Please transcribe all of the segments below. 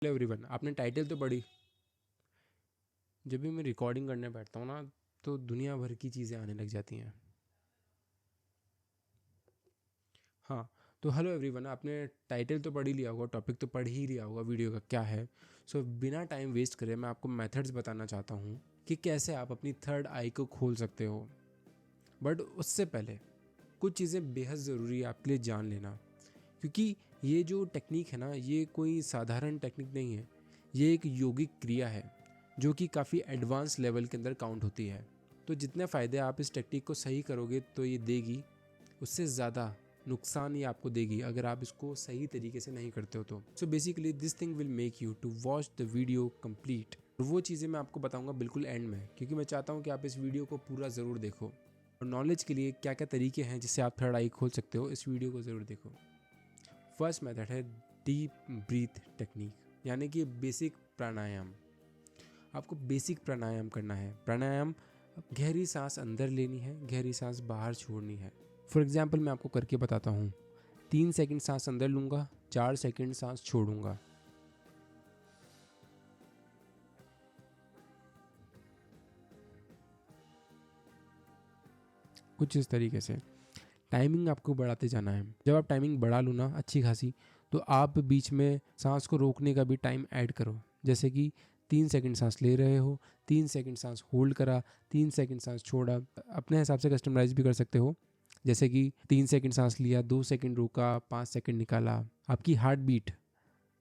Hello everyone, आपने title तो पढ़ी। जब भी मैं रिकॉर्डिंग करने बैठता हूँ ना, तो दुनिया भर की चीज़ें आने लग जाती हैं। हाँ, तो हेलो एवरीवन, आपने टाइटल तो पढ़ ही लिया होगा, टॉपिक तो पढ़ ही लिया होगा वीडियो का क्या है। सो बिना टाइम वेस्ट करे मैं आपको मेथड्स बताना चाहता हूँ कि कैसे आप अपनी थर्ड आई को खोल सकते हो। बट उससे पहले कुछ चीज़ें बेहद ज़रूरी है आपके लिए जान लेना, क्योंकि ये जो टेक्निक है ना, ये कोई साधारण टेक्निक नहीं है। ये एक योगिक क्रिया है जो कि काफ़ी एडवांस लेवल के अंदर काउंट होती है। तो जितने फ़ायदे आप इस टेक्निक को सही करोगे तो ये देगी, उससे ज़्यादा नुकसान ये आपको देगी अगर आप इसको सही तरीके से नहीं करते हो तो। So basically this thing will make you to watch the video complete. और वो चीज़ें मैं आपको बताऊंगा बिल्कुल एंड में, क्योंकि मैं चाहता हूँ कि आप इस वीडियो को पूरा ज़रूर देखो। और नॉलेज के लिए क्या क्या तरीके हैं जिससे आप थर्ड आई खोल सकते हो, इस वीडियो को ज़रूर देखो। फर्स्ट मेथड है डीप ब्रीथ टेक्निक, यानी कि बेसिक प्राणायाम। आपको बेसिक प्राणायाम करना है। प्राणायाम गहरी सांस अंदर लेनी है, गहरी सांस बाहर छोड़नी है। फॉर एग्जाम्पल मैं आपको करके बताता हूँ। 3 सेकंड सांस अंदर लूँगा, 4 सेकंड सांस छोड़ूंगा। कुछ इस तरीके से टाइमिंग आपको बढ़ाते जाना है। जब आप टाइमिंग बढ़ा लो ना अच्छी खासी, तो आप बीच में सांस को रोकने का भी टाइम ऐड करो। जैसे कि 3 सेकंड सांस ले रहे हो, 3 सेकंड सांस होल्ड करा, 3 सेकंड सांस छोड़ा। अपने हिसाब से कस्टमाइज भी कर सकते हो। जैसे कि 3 सेकंड सांस लिया, 2 सेकंड रोका, 5 सेकंड निकाला। आपकी हार्ट बीट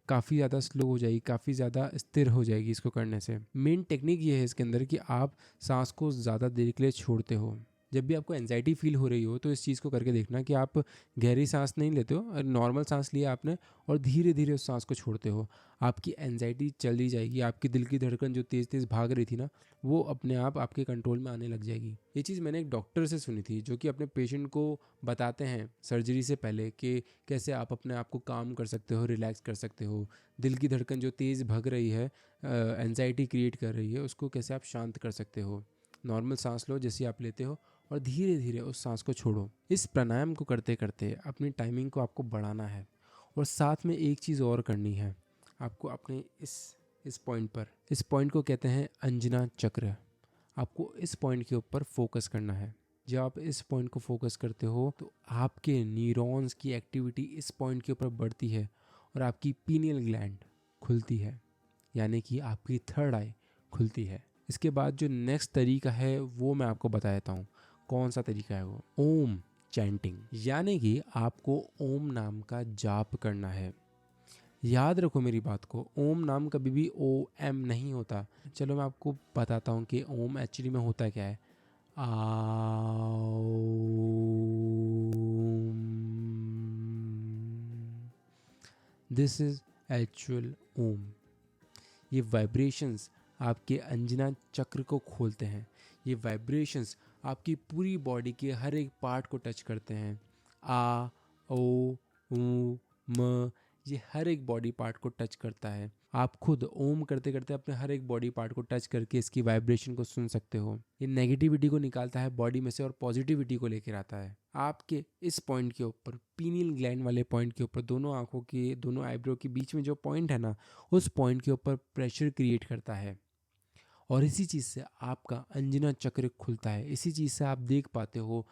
काफ़ी ज़्यादा स्लो हो जाएगी, काफ़ी ज़्यादा स्थिर हो जाएगी इसको करने से। मेन टेक्निक ये है इसके अंदर कि आप सांस को ज़्यादा देर के लिए छोड़ते हो। जब भी आपको एंजाइटी फील हो रही हो तो इस चीज़ को करके देखना कि आप गहरी सांस नहीं लेते हो, नॉर्मल सांस लिया आपने और धीरे धीरे उस सांस को छोड़ते हो। आपकी एंजाइटी चली जाएगी, आपकी दिल की धड़कन जो तेज़ तेज़ भाग रही थी ना, वो अपने आप आपके कंट्रोल में आने लग जाएगी। ये चीज़ मैंने एक डॉक्टर से सुनी थी, जो कि अपने पेशेंट को बताते हैं सर्जरी से पहले कि कैसे आप अपने आप को काम कर सकते हो, रिलैक्स कर सकते हो। दिल की धड़कन जो तेज़ भग रही है, एंजाइटी क्रिएट कर रही है, उसको कैसे आप शांत कर सकते हो। नॉर्मल सांस लो जैसे आप लेते हो और धीरे धीरे उस सांस को छोड़ो। इस प्राणायाम को करते करते अपनी टाइमिंग को आपको बढ़ाना है। और साथ में एक चीज़ और करनी है आपको अपने इस पॉइंट को कहते हैं अंजना चक्र। आपको इस पॉइंट के ऊपर फोकस करना है। जब आप इस पॉइंट को फोकस करते हो तो आपके न्यूरॉन्स की एक्टिविटी इस पॉइंट के ऊपर बढ़ती है और आपकी पीनियल ग्लैंड खुलती है, यानी कि आपकी थर्ड आई खुलती है। इसके बाद जो नेक्स्ट तरीका है वो मैं आपको बता देता हूँ। कौन सा तरीका है वो? ओम चैंटिंग, यानी कि आपको ओम नाम का जाप करना है। याद रखो मेरी बात को, ओम नाम कभी भी ओ एम नहीं होता। चलो मैं आपको बताता हूँ कि ओम एक्चुअली में होता क्या है। दिस इज एक्चुअल ओम। ये वाइब्रेशंस आपके अंजना चक्र को खोलते हैं। ये वाइब्रेशंस आपकी पूरी बॉडी के हर एक पार्ट को टच करते हैं। आ, ओ, ऊ, म, ये हर एक बॉडी पार्ट को टच करता है। आप खुद ओम करते करते अपने हर एक बॉडी पार्ट को टच करके इसकी वाइब्रेशन को सुन सकते हो। ये नेगेटिविटी को निकालता है बॉडी में से और पॉजिटिविटी को लेकर आता है। आपके इस पॉइंट के ऊपर, पीनियल ग्लैंड वाले पॉइंट के ऊपर, दोनों आंखों के दोनों आईब्रो के बीच में जो पॉइंट है ना, उस पॉइंट के ऊपर प्रेशर क्रिएट करता है। और इसी चीज़ से आपका अंजना चक्र खुलता है। इसी चीज़ से आप देख पाते हो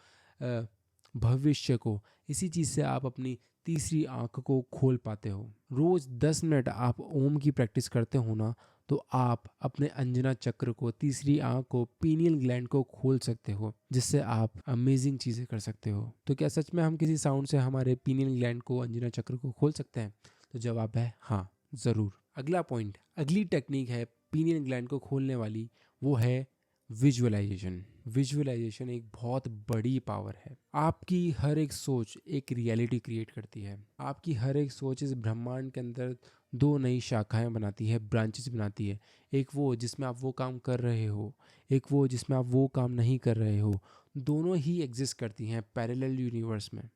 भविष्य को। इसी चीज़ से आप अपनी तीसरी आंख को खोल पाते हो। रोज़ 10 मिनट आप ओम की प्रैक्टिस करते हो ना, तो आप अपने अंजना चक्र को, तीसरी आंख को, पीनियल ग्लैंड को खोल सकते हो, जिससे आप अमेजिंग चीज़ें कर सकते हो। तो क्या सच में हम किसी साउंड से हमारे पीनियल ग्लैंड को, अंजना चक्र को खोल सकते हैं? तो जवाब है हाँ, ज़रूर। अगला पॉइंट, अगली टेक्निक है पीनियल ग्लैंड को खोलने वाली, वो है विजुअलाइजेशन। विजुअलाइजेशन एक बहुत बड़ी पावर है। आपकी हर एक सोच एक रियलिटी क्रिएट करती है। आपकी हर एक सोच इस ब्रह्मांड के अंदर 2 नई शाखाएं बनाती है, ब्रांचेस बनाती है। एक वो जिसमें आप वो काम कर रहे हो, एक वो जिसमें आप वो काम नहीं कर रहे हो। दोनों ही एग्जिस्ट करती हैं पैरेलल यूनिवर्स में।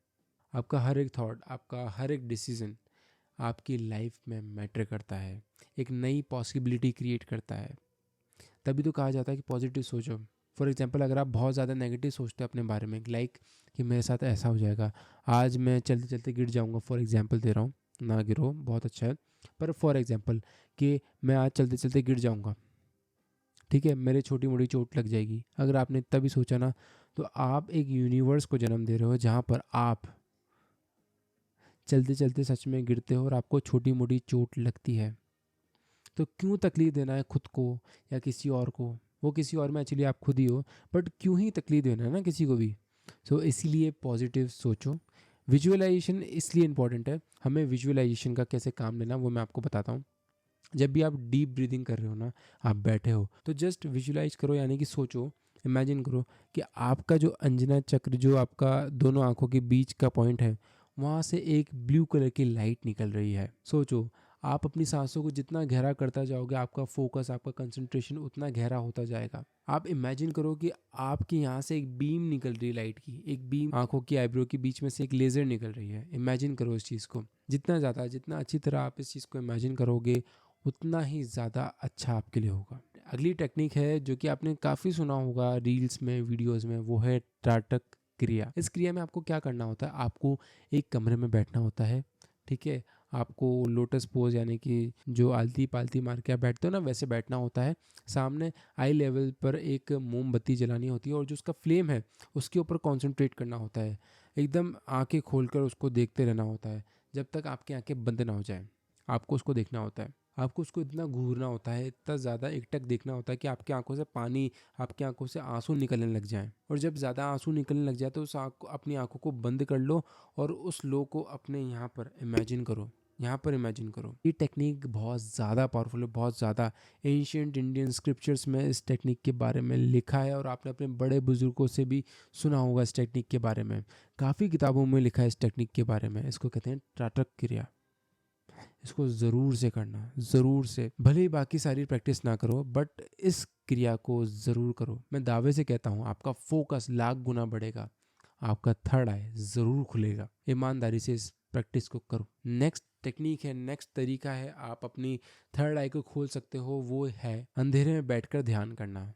आपका हर एक थॉट, आपका हर एक डिसीजन आपकी लाइफ में मैटर करता है, एक नई पॉसिबिलिटी क्रिएट करता है। तभी तो कहा जाता है कि पॉजिटिव सोचो। फॉर एग्जांपल, अगर आप बहुत ज़्यादा नेगेटिव सोचते हो अपने बारे में, लाइक कि मेरे साथ ऐसा हो जाएगा, आज मैं चलते चलते गिर जाऊंगा, फॉर एग्जांपल दे रहा हूँ, ना गिरो, बहुत अच्छा है। पर फॉर एग्जांपल कि मैं आज चलते चलते गिर जाऊंगा, ठीक है, मेरे छोटी मोटी चोट लग जाएगी, अगर आपने इतना भी सोचा ना, तो आप एक यूनिवर्स को जन्म दे रहे हो जहाँ पर आप चलते चलते सच में गिरते हो और आपको छोटी मोटी चोट लगती है। तो क्यों तकलीफ देना है खुद को या किसी और को? वो किसी और में एक्चुअली आप खुद ही हो, बट क्यों ही तकलीफ देना है ना किसी को भी। सो इसीलिए पॉजिटिव सोचो। विजुअलाइजेशन इसलिए इंपॉर्टेंट है, हमें विजुअलाइजेशन का कैसे काम लेना वो मैं आपको बताता हूँ। जब भी आप डीप ब्रीदिंग कर रहे हो ना, आप बैठे हो, तो जस्ट विजुलाइज करो, यानी कि सोचो, इमेजिन करो कि आपका जो अंजना चक्र, जो आपका दोनों आंखों के बीच का पॉइंट है, वहाँ से एक ब्लू कलर की लाइट निकल रही है। सोचो, आप अपनी सांसों को जितना गहरा करता जाओगे, आपका फोकस, आपका कंसंट्रेशन उतना गहरा होता जाएगा। आप इमेजिन करो कि आपके यहाँ से एक बीम निकल रही है लाइट की, एक बीम आंखों की आईब्रो के बीच में से एक लेज़र निकल रही है। इमेजिन करो इस चीज़ को, जितना ज़्यादा, जितना अच्छी तरह आप इस चीज़ को इमेजिन करोगे, उतना ही ज़्यादा अच्छा आपके लिए होगा। अगली टेक्निक है जो कि आपने काफ़ी सुना होगा रील्स में, वीडियोस में, वो है त्राटक क्रिया। इस क्रिया में आपको क्या करना होता है? आपको एक कमरे में बैठना होता है, ठीक है, आपको लोटस पोज, यानी कि जो आलती पालती मार के आप बैठते हो ना, वैसे बैठना होता है। सामने आई लेवल पर एक मोमबत्ती जलानी होती है और जो उसका फ्लेम है उसके ऊपर कॉन्सेंट्रेट करना होता है। एकदम आंखें खोलकर उसको देखते रहना होता है जब तक आपकी आंखें बंद ना हो जाए। आपको उसको देखना होता है, आपको उसको इतना घूरना होता है, इतना ज़्यादा एकटक देखना होता है कि आपकी आंखों से पानी, आपकी आंखों से आंसू निकलने लग जाएं। और जब ज़्यादा आंसू निकलने लग जाए तो उस अपनी आंखों को बंद कर लो और उस लो को अपने यहाँ पर इमेजिन करो, यहाँ पर इमेजिन करो। ये टेक्निक बहुत ज़्यादा पावरफुल है, बहुत ज़्यादा। एंशियंट इंडियन स्क्रिप्चर्स में इस टेक्निक के बारे में लिखा है और आपने अपने बड़े बुजुर्गों से भी सुना होगा इस टेक्निक के बारे में। काफ़ी किताबों में लिखा है इस टेक्निक के बारे में। इसको कहते हैं त्राटक क्रिया। इसको ज़रूर से करना, ज़रूर से, भले ही बाकी सारी प्रैक्टिस ना करो, बट इस क्रिया को ज़रूर करो। मैं दावे से कहता हूँ आपका फोकस लाख गुना बढ़ेगा, आपका थर्ड आई ज़रूर खुलेगा। ईमानदारी से इस प्रैक्टिस को करो। नेक्स्ट टेक्निक है, नेक्स्ट तरीका है, आप अपनी थर्ड आई को खोल सकते हो, वो है अंधेरे में बैठकर ध्यान करना।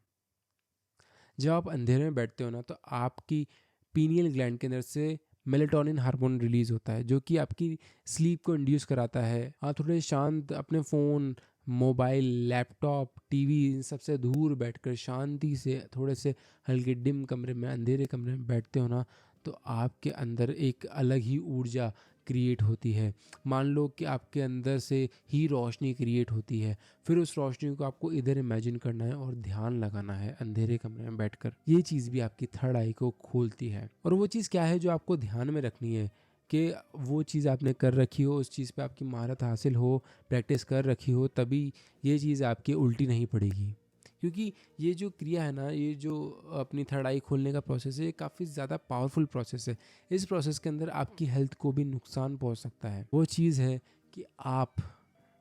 जब आप अंधेरे में बैठते हो ना, तो आपकी पीनियल ग्लैंड के अंदर से मेलेटोनिन हार्मोन रिलीज होता है जो कि आपकी स्लीप को इंड्यूस कराता है। आप थोड़े शांत, अपने फ़ोन, मोबाइल, लैपटॉप, टीवी, इन सबसे दूर बैठकर शांति से थोड़े से हल्के डिम कमरे में, अंधेरे कमरे में बैठते हो ना, तो आपके अंदर एक अलग ही ऊर्जा क्रिएट होती है। मान लो कि आपके अंदर से ही रोशनी क्रिएट होती है, फिर उस रोशनी को आपको इधर इमेजिन करना है और ध्यान लगाना है अंधेरे कमरे में बैठकर। ये चीज़ भी आपकी थर्ड आई को खोलती है। और वो चीज़ क्या है जो आपको ध्यान में रखनी है, कि वो चीज़ आपने कर रखी हो, उस चीज़ पे आपकी महारत हासिल हो, प्रैक्टिस कर रखी हो, तभी ये चीज़ आपकी उल्टी नहीं पड़ेगी। क्योंकि ये जो क्रिया है ना, ये जो अपनी थर्ड आई खोलने का प्रोसेस है, ये काफ़ी ज़्यादा पावरफुल प्रोसेस है। इस प्रोसेस के अंदर आपकी हेल्थ को भी नुकसान पहुंच सकता है। वो चीज़ है कि आप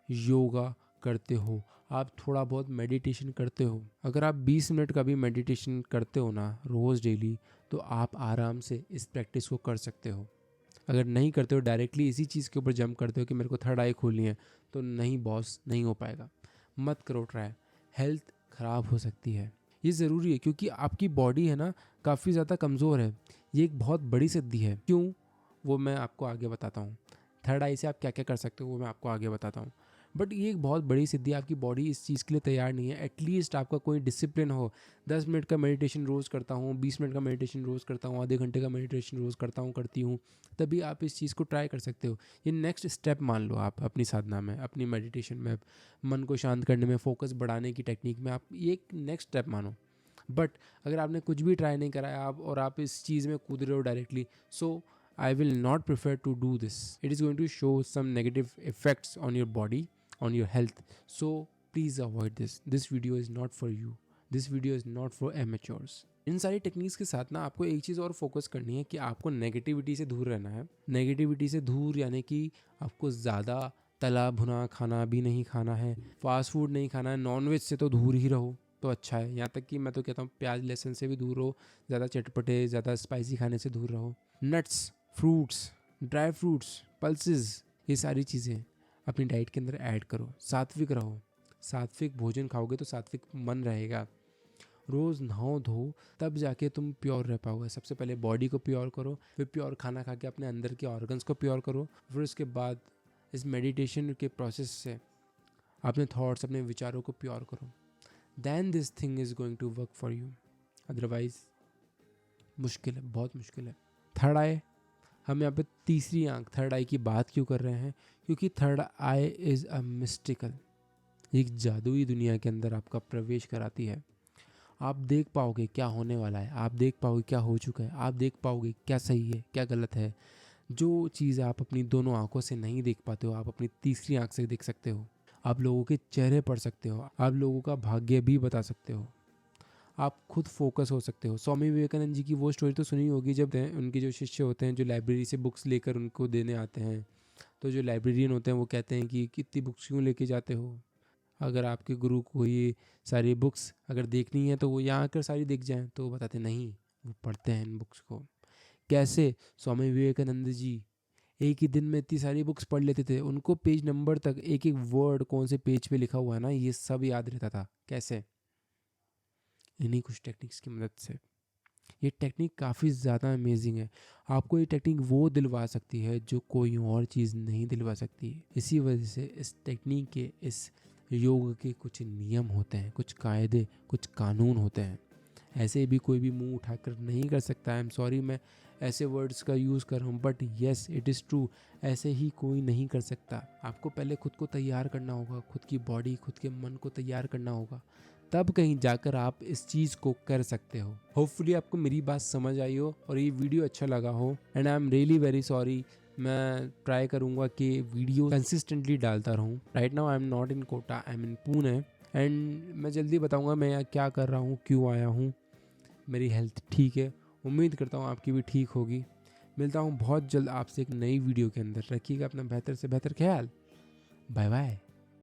योगा करते हो, आप थोड़ा बहुत मेडिटेशन करते हो। अगर आप 20 मिनट का भी मेडिटेशन करते हो ना रोज़ डेली, तो आप आराम से इस प्रैक्टिस को कर सकते हो। अगर नहीं करते हो, डायरेक्टली इसी चीज़ के ऊपर जंप करते हो कि मेरे को थर्ड आई खोलनी है, तो नहीं बॉस, नहीं हो पाएगा। मत करो ट्राई, हेल्थ ख़राब हो सकती है। ये ज़रूरी है क्योंकि आपकी बॉडी है ना, काफ़ी ज़्यादा कमज़ोर है। ये एक बहुत बड़ी सिद्धि है। क्यों? वो मैं आपको आगे बताता हूँ। थर्ड आई से आप क्या क्या कर सकते हो वो मैं आपको आगे बताता हूँ। बट ये एक बहुत बड़ी सिद्धि है, आपकी बॉडी इस चीज़ के लिए तैयार नहीं है। एटलीस्ट आपका कोई डिसिप्लिन हो। 10 मिनट का मेडिटेशन रोज़ करता हूँ, 20 मिनट का मेडिटेशन रोज़ करता हूँ, आधे घंटे का मेडिटेशन रोज़ करता हूँ, करती हूँ, तभी आप इस चीज़ को ट्राई कर सकते हो। ये नेक्स्ट स्टेप मान लो आप अपनी साधना में, अपनी मेडिटेशन में, मन को शांत करने में, फोकस बढ़ाने की टेक्निक में, आप ये एक नेक्स्ट स्टेप मानो। बट अगर आपने कुछ भी ट्राई नहीं करा है, आप और आप इस चीज़ में कूद रहे हो directly, so I will not prefer to do this. It is going to show some negative effects on your body, on your health. So please avoid this. This video is not for you. This video is not for amateurs. इन सारी techniques के साथ ना आपको एक चीज़ और focus करनी है कि आपको नेगेटिविटी से दूर रहना है। नेगेटिविटी से दूर यानी कि आपको ज़्यादा तला भुना खाना भी नहीं खाना है, फास्ट फूड नहीं खाना है, नॉनवेज से तो दूर ही रहो तो अच्छा है। यहाँ तक कि मैं तो कहता हूँ प्याज लहसुन से भी दूर रहो, ज़्यादा चटपटे, ज़्यादा स्पाइसी खाने से दूर रहो। Nuts, fruits, dry fruits, pulses, ये सारी चीज़ें अपनी डाइट के अंदर ऐड करो। सात्विक रहो, सात्विक भोजन खाओगे तो सात्विक मन रहेगा। रोज़ नहाओ धो, तब जाके तुम प्योर रह पाओगे। सबसे पहले बॉडी को प्योर करो, फिर प्योर खाना खा के अपने अंदर के ऑर्गन्स को प्योर करो, फिर उसके बाद इस मेडिटेशन के प्रोसेस से अपने थॉट्स, अपने विचारों को प्योर करो, then this thing is going to work for you. Otherwise मुश्किल है, बहुत मुश्किल है। थर्ड आई, हम यहाँ पे तीसरी आंख, थर्ड आई की बात क्यों कर रहे हैं? क्योंकि third I is a mystical, एक जादुई दुनिया के अंदर आपका प्रवेश कराती है। आप देख पाओगे क्या होने वाला है, आप देख पाओगे क्या हो चुका है, आप देख पाओगे क्या सही है क्या गलत है। जो चीज़ आप अपनी दोनों आंखों से नहीं देख पाते हो, आप अपनी तीसरी आंख से देख सकते हो। आप लोगों के चेहरे पढ़ सकते हो, आप लोगों का भाग्य भी बता सकते हो, आप खुद फोकस हो सकते हो। स्वामी विवेकानंद जी की वो स्टोरी तो सुनी होगी, जब उनके जो शिष्य होते हैं जो लाइब्रेरी से बुक्स लेकर उनको देने आते हैं, तो जो लाइब्रेरियन होते हैं वो कहते हैं कि कितनी बुक्स क्यों लेके जाते हो, अगर आपके गुरु को ये सारी बुक्स अगर देखनी है तो वो यहाँ आकर सारी देख जाएं। तो वो बताते नहीं, वो पढ़ते हैं इन बुक्स को। कैसे? स्वामी विवेकानंद जी एक ही दिन में इतनी सारी बुक्स पढ़ लेते थे, उनको पेज नंबर तक, एक एक वर्ड कौन से पेज पे लिखा हुआ है ना, ये सब याद रहता था। कैसे? इन्हीं कुछ टेक्निक्स की मदद से। ये टेक्निक काफ़ी ज़्यादा अमेजिंग है। आपको ये टेक्निक वो दिलवा सकती है जो कोई और चीज़ नहीं दिलवा सकती। इसी वजह से इस टेक्निक के, इस योग के कुछ नियम होते हैं, कुछ कायदे, कुछ कानून होते हैं। ऐसे भी कोई भी मुंह उठाकर नहीं कर सकता। आई एम सॉरी मैं ऐसे वर्ड्स का यूज़ कर रहा हूँ, but yes it is true. ऐसे ही कोई नहीं कर सकता। आपको पहले खुद को तैयार करना होगा, खुद की बॉडी, खुद के मन को तैयार करना होगा, तब कहीं जाकर आप इस चीज़ को कर सकते हो। होपफुली आपको मेरी बात समझ आई हो और ये वीडियो अच्छा लगा हो। And I am really very sorry. मैं ट्राई करूँगा कि वीडियो कंसिस्टेंटली डालता रहूँ। Right now I am not in Kota, I am in Pune. And मैं जल्दी बताऊँगा मैं यहाँ क्या कर रहा हूँ, क्यों आया हूँ। मेरी हेल्थ ठीक है, उम्मीद करता हूँ आपकी भी ठीक होगी। मिलता हूँ बहुत जल्द आपसे एक नई वीडियो के अंदर। रखिएगा अपना बेहतर से बेहतर ख्याल। Bye bye.